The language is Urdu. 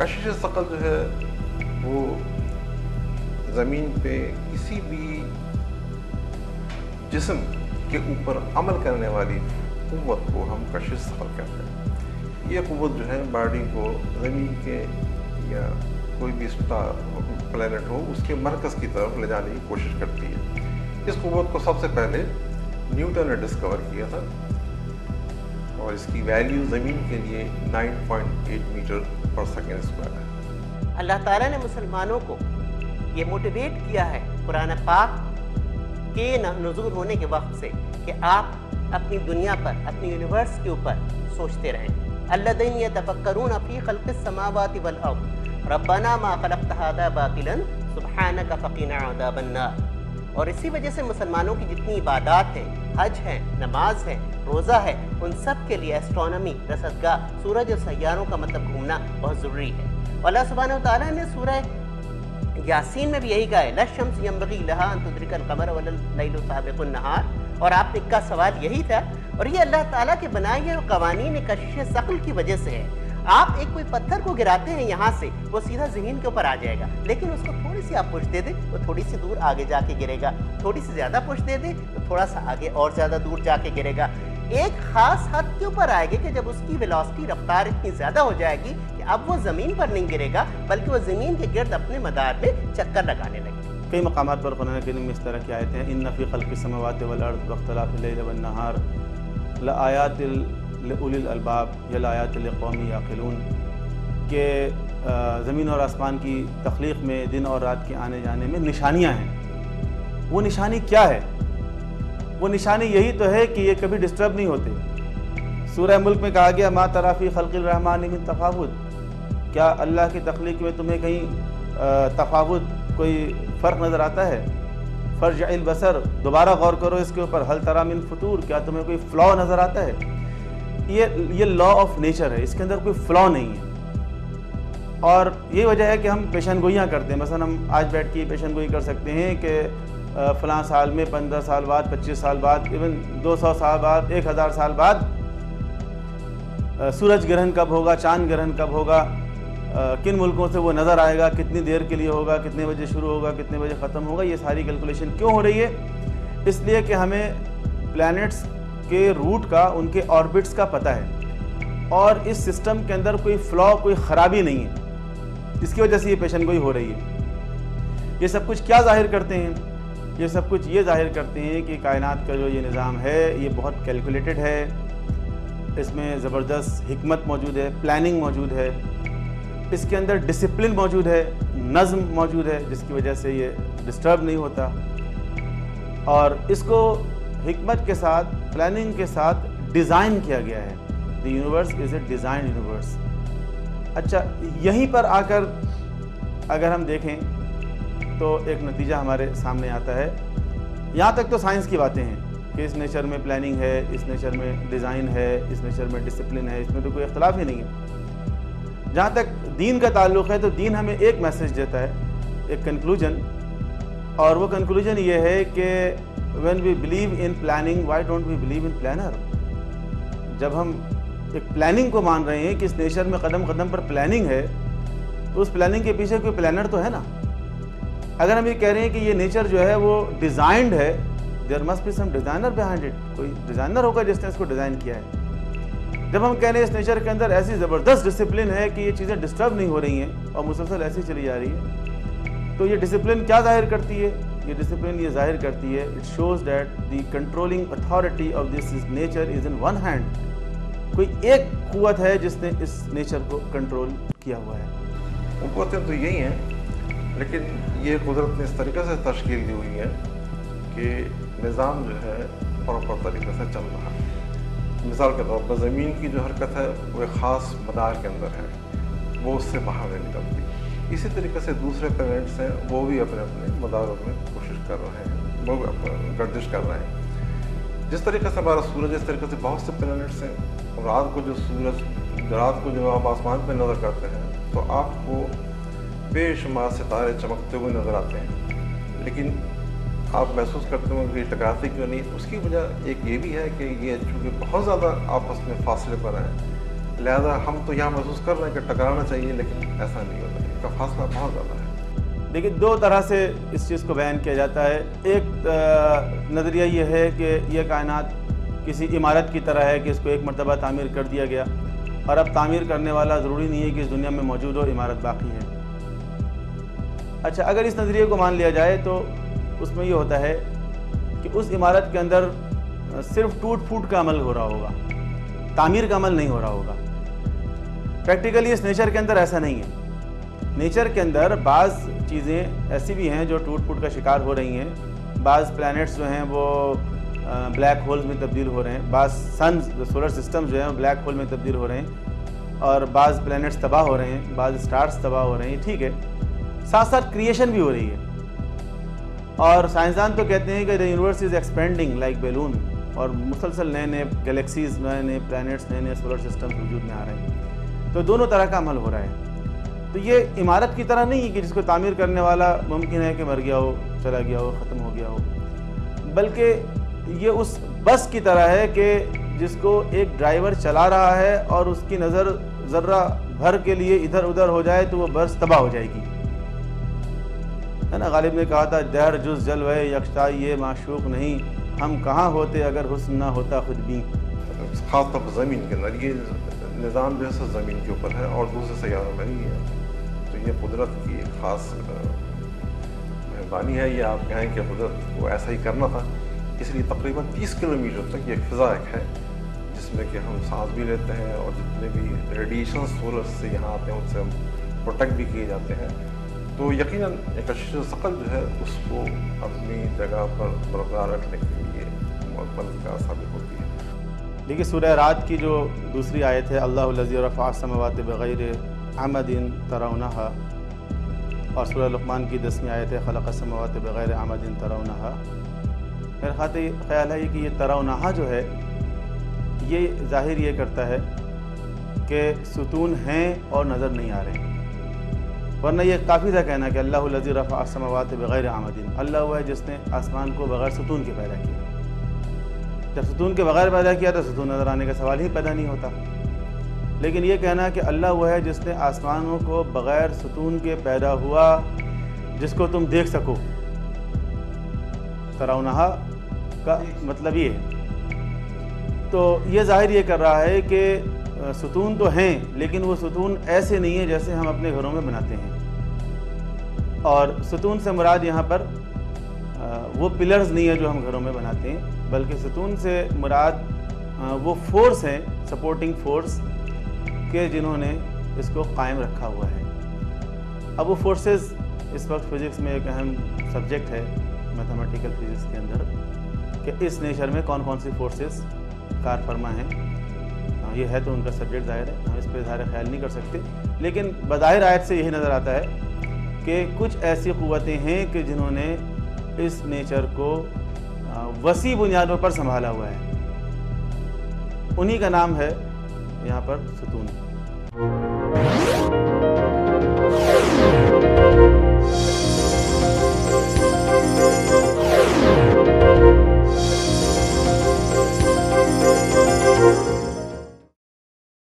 کشش ثقل جو ہے وہ زمین پہ کسی بھی جسم کے اوپر عمل کرنے والی قوت کو ہم کشش ثقل کہتے ہیں۔ یہ قوت جو ہے باڈی کو زمین کے یا کوئی بھی پلانٹ ہو اس کے مرکز کی طرف لے جانے کی کوشش کرتی ہے۔ اس قوت کو سب سے پہلے نیوٹن نے ڈسکور کیا تھا اور اس کی ویلیو زمین کے لیے 9.8 میٹر پر سیکنڈ اسکوائر ہے۔ اللہ تعالیٰ نے مسلمانوں کو یہ موٹیویٹ کیا ہے قرآن پاک کے نزول ہونے کے وقت سے کہ آپ اپنی دنیا پر، اپنی یونیورس کے اوپر سوچتے رہیں۔ الذین یتفکرون فی خلق السماوات والارض ربنا ما خلقت ھذا باطلا سبحانک فقنا عذاب النار۔ اور اسی وجہ سے مسلمانوں کی جتنی عبادات ہیں، حج ہے، نماز ہے، روزہ ہے، ان سب کے لیے ایسٹرونومی، رصدگاہ، سورج اور سیاروں کا مطلب گھومنا بہت ضروری ہے۔ اللہ سبحانہ وتعالیٰ نے سورہ یاسین میں بھی یہی کہا ہے لَلشَّمْسِ يَنبَغِي لَهَا أَن تُدْرِكَ الْقَمَرَ وَلَا اللَّيْلُ سَابِقُ النَّهَارِ۔ اور آپ کا سوال یہی تھا، اور یہ اللہ تعالیٰ کے بنائے ہوئے قوانین کشش ثقل کی وجہ سے ہے۔ آپ ایک کوئی پتھر کو گراتے ہیں یہاں سے، وہ سیدھا زمین کے اوپر آ جائے گا، لیکن اس کو تھوڑی سی آپ پش دے دیں وہ تھوڑی سی دور آگے جا کے گرے گا، تھوڑی سی زیادہ پش دے دیں تو تھوڑا سا آگے اور زیادہ دور جا کے گرے گا۔ ایک خاص حد کے اوپر آئے گی کہ جب اس کی ویلوسٹی، رفتار اتنی زیادہ ہو جائے گی کہ اب وہ زمین پر نہیں گرے گا بلکہ وہ زمین کے گرد اپنے مدار پہ چکر لگانے لگے۔ کئی مقامات پر قرآن کریم میں اس طرح کی آیتیں ہیں ان فی خلق السماوات والارض واختلاف اللیل والنہار لآیات لأولی الالباب یا لآیات لقوم یعقلون، کہ زمین اور آسمان کی تخلیق میں، دن اور رات کے آنے جانے میں نشانیاں ہیں۔ وہ نشانی کیا ہے؟ وہ نشانی یہی تو ہے کہ یہ کبھی ڈسٹرب نہیں ہوتے۔ سورہ ملک میں کہا گیا ما تری فی خلق الرحمن من تفاوت، کیا اللہ کی تخلیق میں تمہیں کہیں تفاوت، کوئی فرق نظر آتا ہے؟ فرجع البصر، دوبارہ غور کرو اس کے اوپر، هل تری من فطور، کیا تمہیں کوئی فلاؤ نظر آتا ہے؟ یہ لا آف نیچر ہے، اس کے اندر کوئی فلاؤ نہیں ہے۔ اور یہ وجہ ہے کہ ہم پیشن گوئیاں کرتے ہیں۔ مثلا ہم آج بیٹھ کے پیشن گوئی کر سکتے ہیں کہ فلاں سال میں 15 سال بعد، 25 سال بعد، ایون 200 سال بعد، 1000 سال بعد سورج گرہن کب ہوگا، چاند گرہن کب ہوگا، کن ملکوں سے وہ نظر آئے گا، کتنی دیر کے لیے ہوگا، کتنے بجے شروع ہوگا، کتنے بجے ختم ہوگا۔ یہ ساری کیلکولیشن کیوں ہو رہی ہے؟ اس لیے کہ ہمیں پلانٹس کے روٹ کا، ان کے آربٹس کا پتہ ہے، اور اس سسٹم کے اندر کوئی فلاؤ، کوئی خرابی نہیں ہے۔ اس کی وجہ سے یہ پیشن گوئی ہو رہی ہے۔ یہ سب کچھ کیا ظاہر کرتے ہیں؟ یہ سب کچھ یہ ظاہر کرتے ہیں کہ کائنات کا جو یہ نظام ہے یہ بہت کیلکولیٹڈ ہے، اس میں زبردست حکمت موجود ہے، پلاننگ موجود ہے، اس کے اندر ڈسپلن موجود ہے، نظم موجود ہے، جس کی وجہ سے یہ ڈسٹرب نہیں ہوتا، اور اس کو حکمت کے ساتھ، پلاننگ کے ساتھ ڈیزائن کیا گیا ہے۔ The universe is a design universe. اچھا، یہیں پر آ کر اگر ہم دیکھیں تو ایک نتیجہ ہمارے سامنے آتا ہے۔ یہاں تک تو سائنس کی باتیں ہیں کہ اس نیچر میں پلاننگ ہے، اس نیچر میں ڈیزائن ہے، اس نیچر میں ڈسپلن ہے، اس میں تو کوئی اختلاف ہی نہیں ہے۔ جہاں تک دین کا تعلق ہے تو دین ہمیں ایک میسج دیتا ہے، ایک کنکلوژن، اور وہ کنکلوژن یہ ہے کہ when we believe in planning, why don't we believe in planner؟ جب ہم ایک پلاننگ کو مان رہے ہیں کہ اس نیچر میں قدم قدم پر پلاننگ ہے، تو اس پلاننگ کے پیچھے کوئی پلانر تو ہے نا۔ اگر ہم یہ کہہ رہے ہیں کہ یہ نیچر جو ہے وہ ڈیزائنڈ ہے، there must be some designer behind it، کوئی ڈیزائنر ہوگا جس نے اس کو ڈیزائن کیا ہے۔ جب ہم کہہ رہے ہیں اس نیچر کے اندر ایسی زبردست ڈسپلن ہے کہ یہ چیزیں ڈسٹرب نہیں ہو رہی ہیں اور مسلسل ایسی چلی جا رہی ہے، تو یہ ڈسپلن کیا ظاہر کرتی ہے؟ یہ ڈسپلن یہ ظاہر کرتی ہے، it shows that the controlling authority of this nature is in one hand. کوئی ایک قوت ہے جس نے اس نیچر کو کنٹرول کیا ہوا ہے۔ قوتیں تو یہی ہیں، لیکن یہ قدرت نے اس طریقے سے تشکیل دی ہوئی ہے کہ نظام جو ہے پراپر طریقے سے چل رہا ہے۔ مثال کے طور پر زمین کی جو حرکت ہے وہ ایک خاص مدار کے اندر ہے، وہ اس سے باہر نہیں نکلتی۔ اسی طریقے سے دوسرے پلانٹس ہیں، وہ بھی اپنے اپنے مداروں میں کوشش کر رہے ہیں، وہ گردش کر رہے ہیں۔ جس طریقے سے ہمارا سورج، اس طریقے سے بہت سے پلانٹس ہیں۔ رات کو جو آپ آسمان پہ نظر کرتے ہیں تو آپ کو بے شمار ستارے چمکتے ہوئے نظر آتے ہیں، لیکن آپ محسوس کرتے ہوں کہ یہ ٹکراتے کیوں نہیں؟ اس کی وجہ ایک یہ بھی ہے کہ یہ چونکہ بہت زیادہ آپس میں فاصلے پر ہیں، لہذا ہم تو یہاں محسوس کر رہے ہیں کہ ٹکرانا چاہیے، لیکن ایسا نہیں ہوتا، اس کا فاصلہ بہت زیادہ ہے۔ دیکھیے، دو طرح سے اس چیز کو بیان کیا جاتا ہے۔ ایک نظریہ یہ ہے کہ یہ کائنات کسی عمارت کی طرح ہے کہ اس کو ایک مرتبہ تعمیر کر دیا گیا، اور اب تعمیر کرنے والا ضروری نہیں ہے کہ اس دنیا میں موجود ہو، عمارت باقی ہے۔ اچھا، اگر اس نظریے کو مان لیا جائے تو اس میں یہ ہوتا ہے کہ اس عمارت کے اندر صرف ٹوٹ پھوٹ کا عمل ہو رہا ہوگا، تعمیر کا عمل نہیں ہو رہا ہوگا۔ پریکٹیکلی اس نیچر کے اندر ایسا نہیں ہے۔ نیچر کے اندر بعض چیزیں ایسی بھی ہیں جو ٹوٹ پھوٹ کا شکار ہو رہی ہیں، بعض پلانٹس جو ہیں وہ بلیک ہولز میں تبدیل ہو رہے ہیں، بعض سنز سولر سسٹم جو ہیں وہ بلیک ہول میں تبدیل ہو رہے ہیں، اور بعض پلانٹس تباہ ہو رہے ہیں، بعض سٹارز تباہ ہو رہے ہیں، ٹھیک ہے۔ ساتھ ساتھ کریشن بھی ہو رہی ہے، اور سائنسدان تو کہتے ہیں کہ the universe is expanding like balloon، اور مسلسل نئے نئے گلیکسیز، نئے نئے پلانٹس، نئے نئے سولر سسٹمز وجود میں آ رہے ہیں۔ تو دونوں طرح کا عمل ہو رہا ہے۔ تو یہ عمارت کی طرح نہیں ہے کہ جس کو تعمیر کرنے والا ممکن ہے کہ مر گیا ہو، چلا گیا ہو، ختم ہو گیا ہو، بلکہ یہ اس بس کی طرح ہے کہ جس کو ایک ڈرائیور چلا رہا ہے اور اس کی نظر ذرہ بھر کے لیے ادھر ادھر ہو جائے تو وہ بس تباہ ہو جائے گی، ہے نا۔ غالب نے کہا تھا، دہر جز جلوے یکتا یہ معشوق نہیں، ہم کہاں ہوتے اگر حسن نہ ہوتا خود بھی۔ خاص طور پر زمین کے اندر یہ نظام جو ہے سو زمین کے اوپر ہے اور دوسرے سیاروں میں نہیں ہے، تو یہ قدرت کی ایک خاص مہربانی ہے۔ یہ آپ کہیں کہ قدرت کو ایسا ہی کرنا تھا، اس لیے تقریباً 30 کلومیٹر تک یہ فضا ایک ہے جس میں کہ ہم سانس بھی لیتے ہیں، اور جتنے بھی ریڈیشن سولر سے یہاں آتے ہیں ان سے ہم پروٹیکٹ بھی کیے جاتے ہیں۔ تو یقیناً ایک اشیاء ثقل جو ہے اس کو اپنی جگہ پر برقرار رکھنے کے لیے مددگار ثابت ہوتی ہے۔ دیکھیے، سورہ رات کی جو دوسری آیت ہے، اللہ الذی رفع السماوات بغیر عمد ترونہا، اور سورہ لقمان کی 10ویں آیت ہے، خلق السماوات بغیر عمد ترونہا۔ میرا خیال ہے کہ یہ ترونہا جو ہے یہ ظاہر یہ کرتا ہے کہ ستون ہیں اور نظر نہیں آ رہے ہیں، ورنہ یہ کافی تھا کہنا کہ اللہ الذی رفع السماوات بغیر عمد، اللہ وہ ہے جس نے آسمان کو بغیر ستون کے پیدا کیا۔ جب ستون کے بغیر پیدا کیا تو ستون نظر آنے کا سوال ہی پیدا نہیں ہوتا، لیکن یہ کہنا کہ اللہ وہ ہے جس نے آسمانوں کو بغیر ستون کے پیدا ہوا جس کو تم دیکھ سکو، ترونہا کا مطلب یہ ہے۔ تو یہ ظاہر یہ کر رہا ہے کہ ستون تو ہیں، لیکن وہ ستون ایسے نہیں ہیں جیسے ہم اپنے گھروں میں بناتے ہیں، اور ستون سے مراد یہاں پر وہ پلرز نہیں ہے جو ہم گھروں میں بناتے ہیں، بلکہ ستون سے مراد وہ فورس ہیں، سپورٹنگ فورس کہ جنہوں نے اس کو قائم رکھا ہوا ہے۔ اب وہ فورسز اس وقت فزکس میں ایک اہم سبجیکٹ ہے، میتھمیٹیکل فزکس کے اندر، کہ اس نیچر میں کون کون سی فورسز کار فرما ہیں۔ یہ ہے تو ان کا سبجیکٹ ظاہر ہے، ہم اس پہ اظہار خیال نہیں کر سکتے، لیکن بظاہر آیت سے یہی نظر آتا ہے کہ کچھ ایسی قوتیں ہیں کہ جنہوں نے اس نیچر کو وسیع بنیادوں پر سنبھالا ہوا ہے، انہی کا نام ہے یہاں پر ستون۔